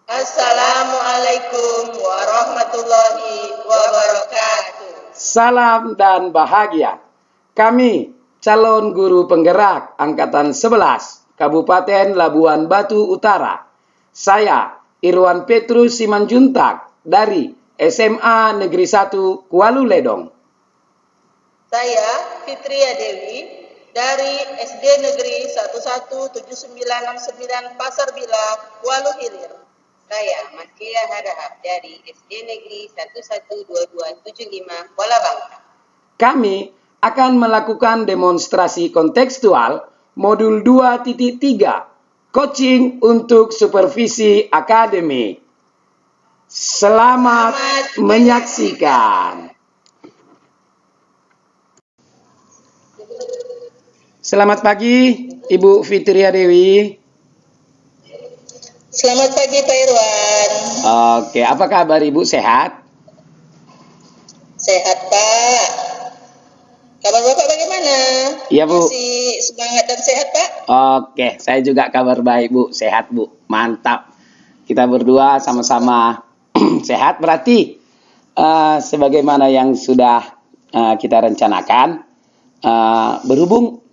Assalamualaikum warahmatullahi wabarakatuh. Salam dan bahagia. Kami calon guru penggerak Angkatan 11 Kabupaten Labuan Batu Utara. Saya Irwan Petrus Simanjuntak dari SMA Negeri 1 Kuala Ledong. Saya Fitria Dewi dari SD Negeri 117969 Pasar Bila, Kuala Hilir. Saya Matia Hadahap dari SD Negeri 112275 Kuala Bangka. Kami akan melakukan demonstrasi kontekstual modul 2.3 coaching untuk supervisi akademik. Selamat menyaksikan. Selamat pagi, Ibu Fitria Dewi. Selamat pagi Pak Irwan. Oke, apa kabar Ibu? Sehat? Sehat Pak. Kabar Bapak bagaimana? Iya Bu. Masih semangat dan sehat Pak? Oke, saya juga kabar baik Bu. Sehat Bu, mantap. Kita berdua sama-sama sehat berarti sebagaimana yang sudah kita rencanakan, berhubung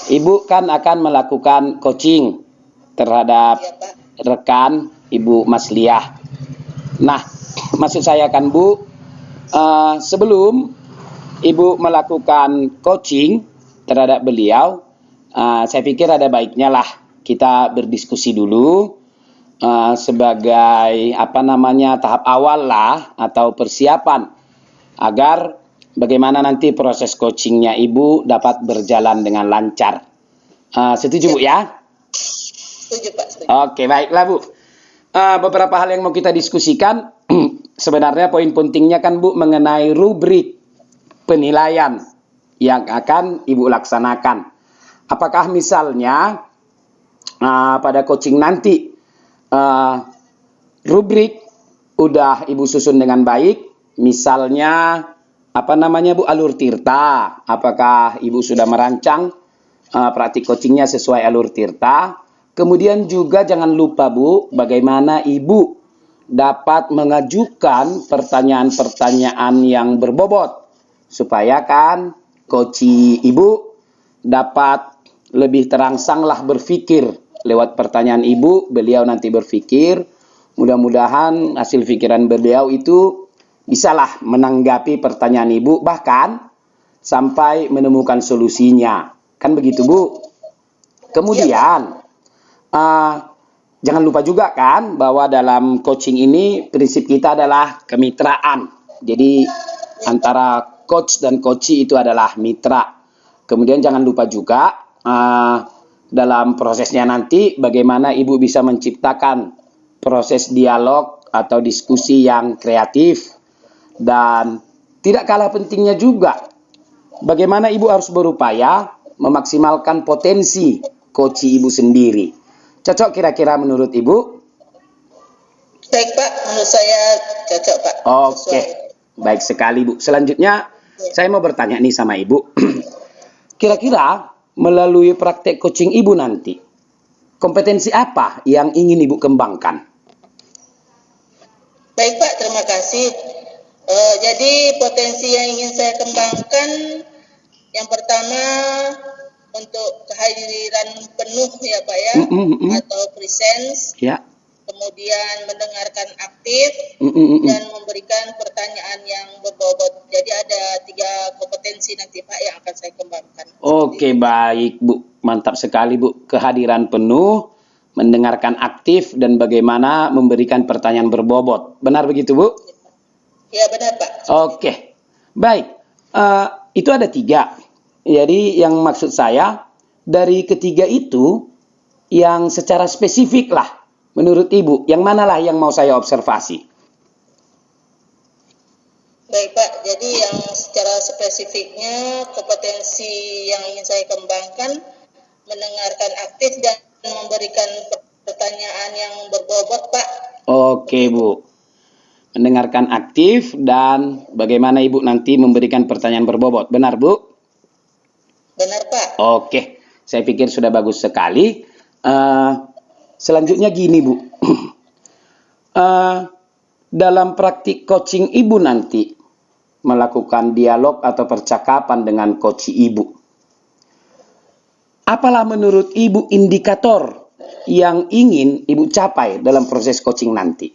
Ibu kan akan melakukan coaching terhadap rekan Ibu Masliah. Nah, maksud saya kan Bu, sebelum Ibu melakukan coaching terhadap beliau, saya pikir ada baiknya lah kita berdiskusi dulu sebagai tahap awal lah atau persiapan agar bagaimana nanti proses coachingnya Ibu dapat berjalan dengan lancar. Setuju Bu ya? Setuju Pak. Setuju. Oke, baiklah Bu. Beberapa hal yang mau kita diskusikan. Sebenarnya poin pentingnya kan Bu mengenai rubrik penilaian yang akan Ibu laksanakan. Apakah misalnya pada coaching nanti rubrik udah Ibu susun dengan baik, misalnya Bu, alur tirta. Apakah Ibu sudah merancang praktik coachingnya sesuai alur tirta? Kemudian juga jangan lupa Bu, bagaimana Ibu dapat mengajukan pertanyaan-pertanyaan yang berbobot supaya kan coach Ibu dapat lebih terangsanglah berpikir lewat pertanyaan Ibu. Beliau nanti berpikir, mudah-mudahan hasil pikiran beliau itu bisalah menanggapi pertanyaan Ibu, bahkan sampai menemukan solusinya. Kan begitu Bu? Kemudian jangan lupa juga kan bahwa dalam coaching ini prinsip kita adalah kemitraan. Jadi antara coach dan coachee itu adalah mitra. Kemudian jangan lupa juga dalam prosesnya nanti bagaimana Ibu bisa menciptakan proses dialog atau diskusi yang kreatif. Dan tidak kalah pentingnya juga bagaimana Ibu harus berupaya memaksimalkan potensi coachee Ibu sendiri. Cocok kira-kira menurut Ibu? Baik Pak, menurut saya cocok Pak. Oke, baik sekali Bu. Selanjutnya saya mau bertanya nih sama Ibu. Kira-kira melalui praktek coaching Ibu nanti, kompetensi apa yang ingin Ibu kembangkan? Baik Pak, terima kasih. Jadi potensi yang ingin saya kembangkan, yang pertama untuk kehadiran penuh ya Pak ya, atau presence. Ya. Kemudian mendengarkan aktif dan memberikan pertanyaan yang berbobot. Jadi ada 3 kompetensi nanti Pak yang akan saya kembangkan. Oke, baik Bu, mantap sekali Bu. Kehadiran penuh, mendengarkan aktif, dan bagaimana memberikan pertanyaan berbobot. Benar begitu Bu? Ya benar Pak. Oke, baik. Itu ada 3. Jadi yang maksud saya dari ketiga itu yang secara spesifik lah menurut Ibu, yang manalah yang mau saya observasi? Baik Pak, jadi yang secara spesifiknya kompetensi yang ingin saya kembangkan mendengarkan aktif dan memberikan pertanyaan yang berbobot Pak. Oke Bu. Mendengarkan aktif dan bagaimana Ibu nanti memberikan pertanyaan berbobot. Benar Bu? Benar Pak. Oke, saya pikir sudah bagus sekali. Selanjutnya gini Bu. dalam praktik coaching Ibu nanti melakukan dialog atau percakapan dengan coach Ibu, apalah menurut Ibu indikator yang ingin Ibu capai dalam proses coaching nanti?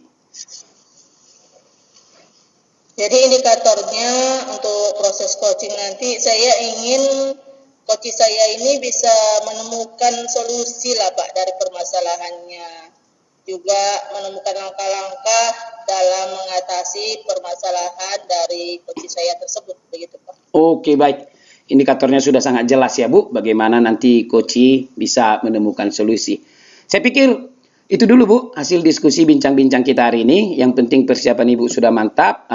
Jadi indikatornya untuk proses coaching nanti, saya ingin coach saya ini bisa menemukan solusi lah Pak dari permasalahannya. Juga menemukan langkah-langkah dalam mengatasi permasalahan dari coach saya tersebut, begitu Pak. Oke, baik. Indikatornya sudah sangat jelas ya Bu, bagaimana nanti coach bisa menemukan solusi. Saya pikir itu dulu Bu, hasil diskusi bincang-bincang kita hari ini. Yang penting persiapan Ibu sudah mantap,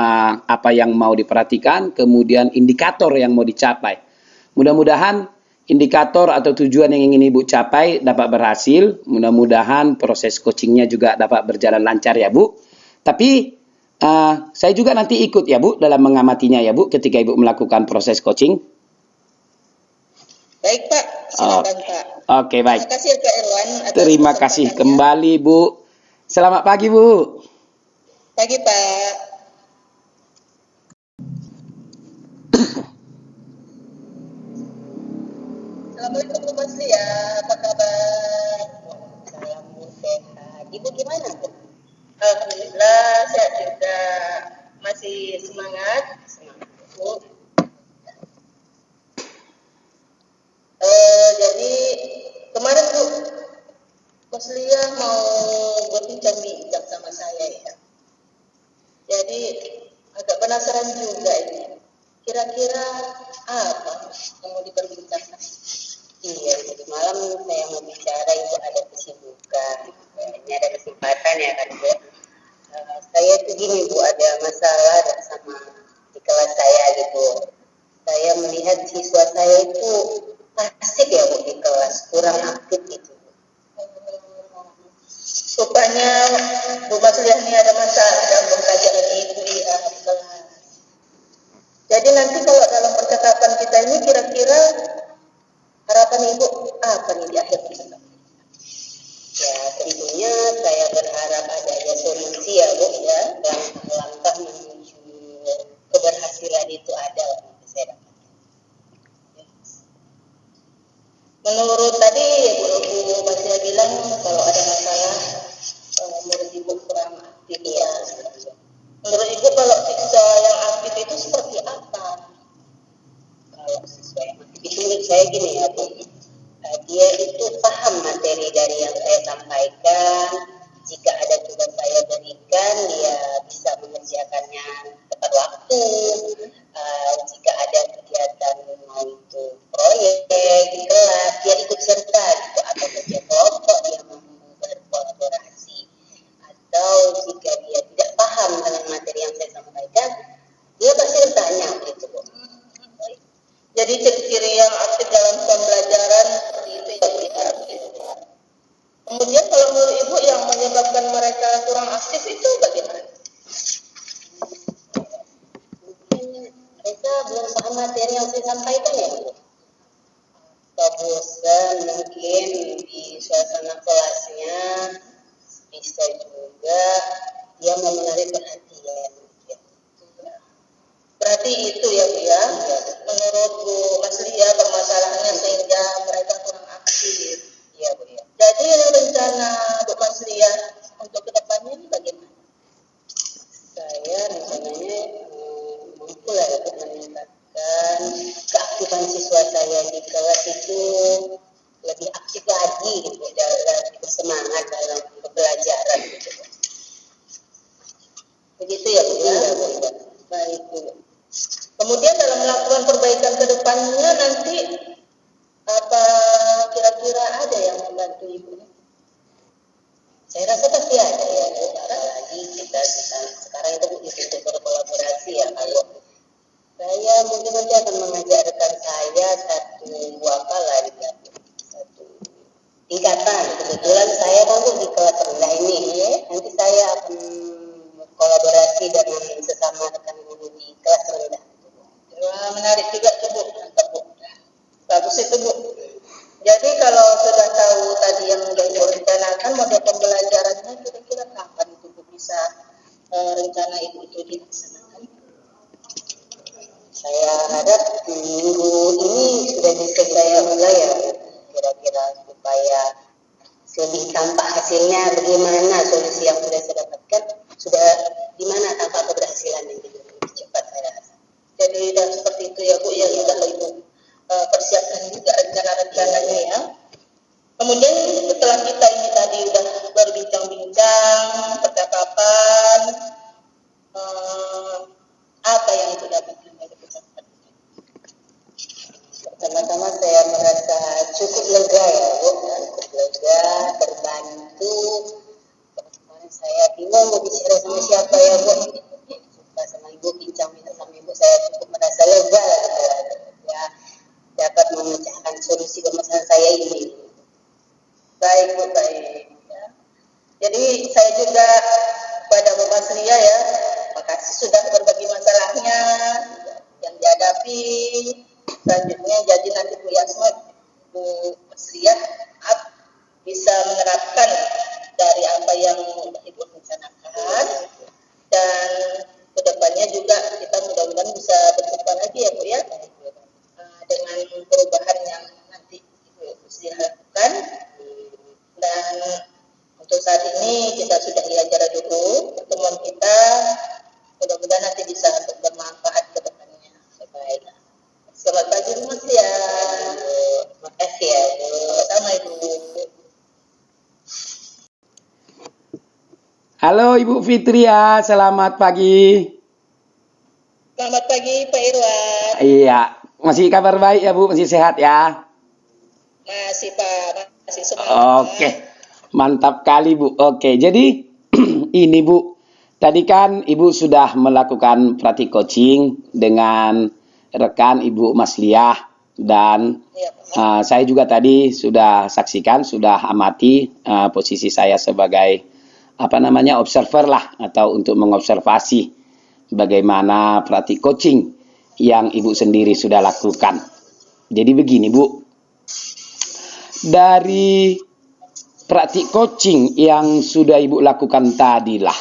apa yang mau diperhatikan, kemudian indikator yang mau dicapai. Mudah-mudahan indikator atau tujuan yang ingin Ibu capai dapat berhasil. Mudah-mudahan proses coachingnya juga dapat berjalan lancar ya Bu. Tapi saya juga nanti ikut ya Bu dalam mengamatinya ya Bu ketika Ibu melakukan proses coaching. Baik Pak, silakan Pak. Oke, baik. Terima kasih Pak Irwan. Terima kasih kembali Bu. Selamat pagi Bu. Pagi Pak. Assalamualaikum Bu Maslia, apa kabar? Salam sehat. Ibu gimana Bu? Alhamdulillah sehat juga, masih semangat. Bu. Jadi kemarin Bu Maslia mau berbincang-bincang sama saya ya. Jadi agak penasaran juga ini. Kira-kira apa yang mau diperbincangkan? Iya, jadi malam saya mau bicara Ibu ada kesibukan. Ini ada kesempatan ya kan Bu. Saya tuh gini Bu, ada masalah sama di kelas saya gitu. Saya melihat siswa saya itu asik ya Bu di kelas, kurang aktif gitu. Rupanya Bu Maslia ini ada masalah dalam pembelajaran Ibu ya di kelas. Jadi nanti kalau dalam percakapan kita ini kira-kira harapan Ibu apa nih di akhir percakapan? Ya tentunya saya berharap adanya solusi ya Bu ya, langkah-langkah menuju keberhasilan itu ada nanti saya dapat. Menurut tadi Bu Maslia bilang kalau ada masalah menurut Ibu kurang aktif ya. Menurut Ibu kalau siswa yang aktif itu seperti apa? Kalau siswa yang aktif itu menurut saya gini ya Bu, dia itu paham materi dari yang saya sampaikan. Jika ada tugas saya berikan, dia bisa mengerjakannya tepat waktu. Jika ada kegiatan mau itu proyek di kelas, dia ikut serta gitu, atau kerja kelompok dia mau berkolaborasi. Atau jika dia tidak paham dengan materi yang saya sampaikan, dia pasti bertanya gitu Bu. Jadi ciri-ciri yang aktif dalam pembelajaran seperti itu ya. Kemudian kalau menurut Ibu yang menyebabkan mereka kurang aktif itu bagaimana? Mungkin mereka belum paham materi yang saya sampaikan ya Bu. Atau bosan mungkin di suasana kelasnya, bisa juga dia mau menarik perhatian. Berarti itu ya Bu ya. Menurut Bu Maslia permasalahannya sehingga mereka kurang aktif. Iya Bu ya. Jadi rencana Bu Maslia untuk kedepannya ini bagaimana? Saya rencananya mampu lah untuk meningkatkan keaktifan siswa saya di kelas itu lebih aktif lagi gitu, lebih bersemangat dalam pembelajaran gitu. Begitu ya Bu ya. Baik Bu. Kemudian dalam melakukan perbaikan ke depannya nanti apa kira-kira ada yang membantu Ibu? Saya rasa pasti ada ya Bu, apalagi kita sekarang itu butuh berkolaborasi ya. Kalau saya mungkin nanti akan mengajak rekan saya satu tingkatan. Kebetulan saya kan Bu di kelas rendah ini, nanti saya akan kolaborasi dengan sesama rekan guru di kelas rendah. Wah, menarik juga tuh Bu. Mantap Bu. Bagus itu Bu. Jadi kalau sudah tahu tadi yang Ibu rencanakan model pembelajarannya kira-kira kapan itu Bu bisa minggu ini sudah bisa saya mulai ya, kira-kira supaya lebih tampak hasilnya bagaimana, solusi yang sudah saya dapatkan sudah di mana tampak keberhasilan yang lebih cepat saya rasa. Jadi dan seperti itu ya Bu, yang sudah Ibu persiapkan juga rencana-rencananya ya. Kemudian setelah kita ini tadi udah berbincang-bincang, percakapan, apa yang itu dapatkan dari percakapan? Pertama-tama saya merasa cukup lega ya Bu, cukup lega, terbantu. Kemarin saya bingung mau bicara sama siapa ya Bu, sama Ibu, bincang sama Ibu, saya cukup merasa lega ya, dapat memecahkan solusi permasalahan saya ini. Baik Bu, baik. Ya. Jadi saya juga pada Bapak Sria ya, makasih sudah berbagi masalahnya yang dihadapi. Selanjutnya jadi nanti Bu Yasma, Bu Sria bisa menerapkan dari apa yang Ibu rencanakan, dan kedepannya juga kita mudah-mudahan bisa berjumpa lagi ya Bu ya, dengan perubahan yang nanti Ibu Sria lakukan. Dan untuk saat ini kita sudah acara dulu pertemuan kita, mudah-mudahan nanti bisa bermanfaat ke depannya. Baik. Selamat pagi Mas ya. Terima kasih ya Bu. Sama Ibu. Halo Ibu Fitria, selamat pagi. Selamat pagi Pak Irwan. Iya, masih kabar baik ya Bu, masih sehat ya? Masih Pak, masih semangat. Oke, mantap kali Bu. Oke, jadi ini Bu, tadi kan Ibu sudah melakukan praktik coaching dengan rekan Ibu Masliah, dan Ya, saya juga tadi sudah saksikan, sudah amati posisi saya sebagai observer lah, atau untuk mengobservasi bagaimana praktik coaching yang Ibu sendiri sudah lakukan. Jadi begini Bu, dari praktik coaching yang sudah Ibu lakukan tadilah,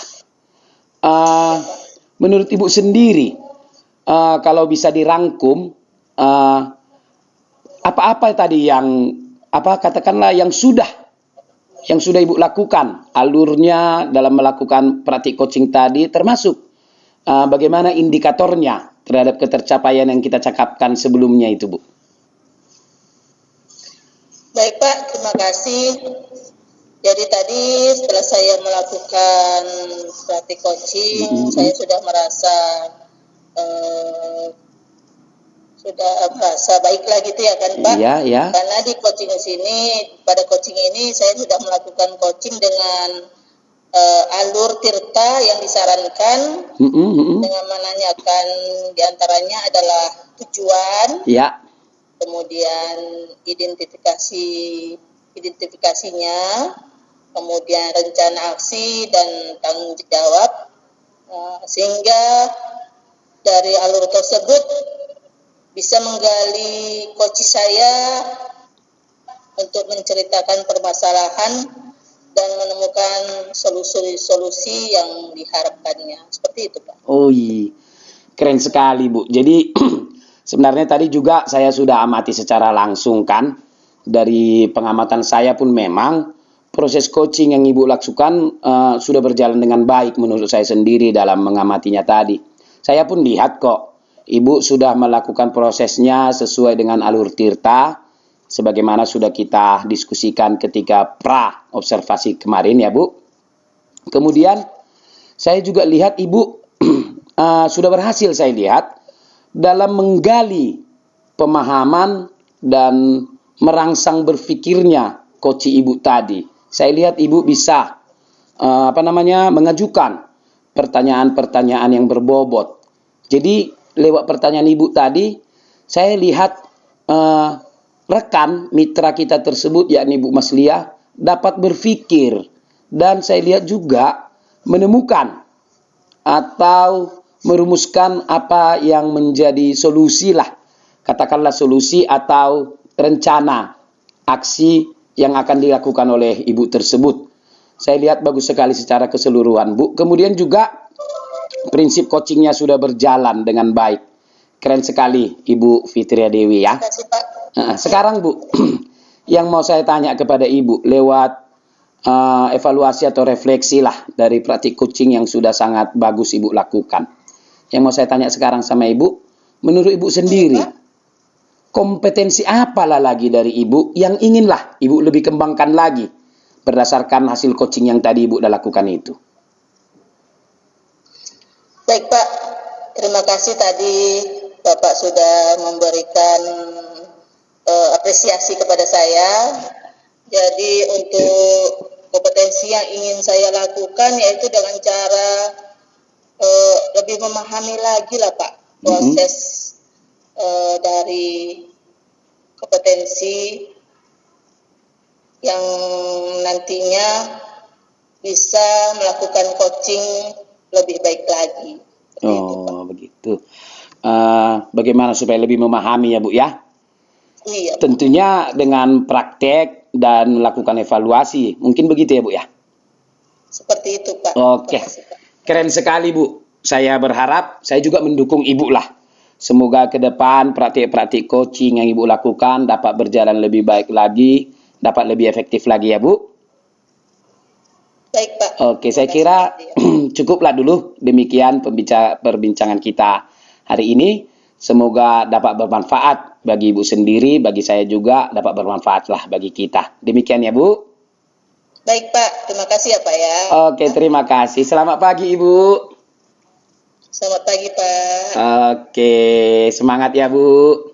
menurut Ibu sendiri, kalau bisa dirangkum, apa-apa tadi yang katakanlah yang sudah Ibu lakukan, alurnya dalam melakukan praktik coaching tadi, termasuk bagaimana indikatornya terhadap ketercapaian yang kita cakapkan sebelumnya itu Bu. baik Pak, terima kasih. Jadi tadi setelah saya melakukan praktik coaching, saya sudah merasa baik lah gitu ya kan Pak. Iya, iya. Karena di coaching pada coaching ini saya sudah melakukan coaching dengan alur tirta yang disarankan, dengan menanyakan diantaranya adalah tujuan, Ya. kemudian identifikasinya, kemudian rencana aksi dan tanggung jawab, sehingga dari alur tersebut bisa menggali coach saya untuk menceritakan permasalahan dan menemukan solusi-solusi yang diharapkannya. Seperti itu Pak. Oh iya, keren sekali Bu. Jadi sebenarnya tadi juga saya sudah amati secara langsung kan. Dari pengamatan saya pun memang proses coaching yang Ibu lakukan sudah berjalan dengan baik menurut saya sendiri dalam mengamatinya tadi. Saya pun lihat kok, Ibu sudah melakukan prosesnya sesuai dengan alur tirta, sebagaimana sudah kita diskusikan ketika pra-observasi kemarin ya Bu. Kemudian saya juga lihat Ibu sudah berhasil saya lihat dalam menggali pemahaman dan merangsang berpikirnya coach Ibu tadi. Saya lihat Ibu bisa mengajukan pertanyaan-pertanyaan yang berbobot. Jadi lewat pertanyaan Ibu tadi, saya lihat rekan mitra kita tersebut, yakni Bu Masliah, dapat berpikir, dan saya lihat juga menemukan atau merumuskan apa yang menjadi solusi lah, katakanlah solusi atau rencana aksi yang akan dilakukan oleh Ibu tersebut. Saya lihat bagus sekali secara keseluruhan Bu. Kemudian juga prinsip coachingnya sudah berjalan dengan baik. Keren sekali Ibu Fitria Dewi ya. Terima kasih Pak. Sekarang Bu, yang mau saya tanya kepada Ibu lewat evaluasi atau refleksi lah dari praktik coaching yang sudah sangat bagus Ibu lakukan. Yang mau saya tanya sekarang sama Ibu, menurut Ibu sendiri, kompetensi apalah lagi dari Ibu yang inginlah Ibu lebih kembangkan lagi berdasarkan hasil coaching yang tadi Ibu udah lakukan itu? Baik Pak, terima kasih tadi Bapak sudah memberikan apresiasi kepada saya. Jadi untuk kompetensi yang ingin saya lakukan yaitu dengan cara lebih memahami lagi lah Pak proses dari kompetensi yang nantinya bisa melakukan coaching lebih baik lagi. Begitu. Bagaimana supaya lebih memahami ya Bu ya? Iya. Tentunya dengan praktek dan melakukan evaluasi. Mungkin begitu ya Bu ya? Seperti itu Pak. Oke. Keren sekali Bu. Saya berharap, saya juga mendukung Ibu lah. Semoga ke depan praktik-praktik coaching yang Ibu lakukan dapat berjalan lebih baik lagi, dapat lebih efektif lagi ya Bu. Baik Pak. Oke, saya kira cukuplah dulu demikian perbincangan kita hari ini. Semoga dapat bermanfaat bagi Ibu sendiri, bagi saya juga dapat bermanfaat lah bagi kita. Demikian ya Bu. Baik Pak, terima kasih ya Pak ya. Oke, terima kasih. Selamat pagi Ibu. Selamat pagi Pak. Oke, semangat ya Bu.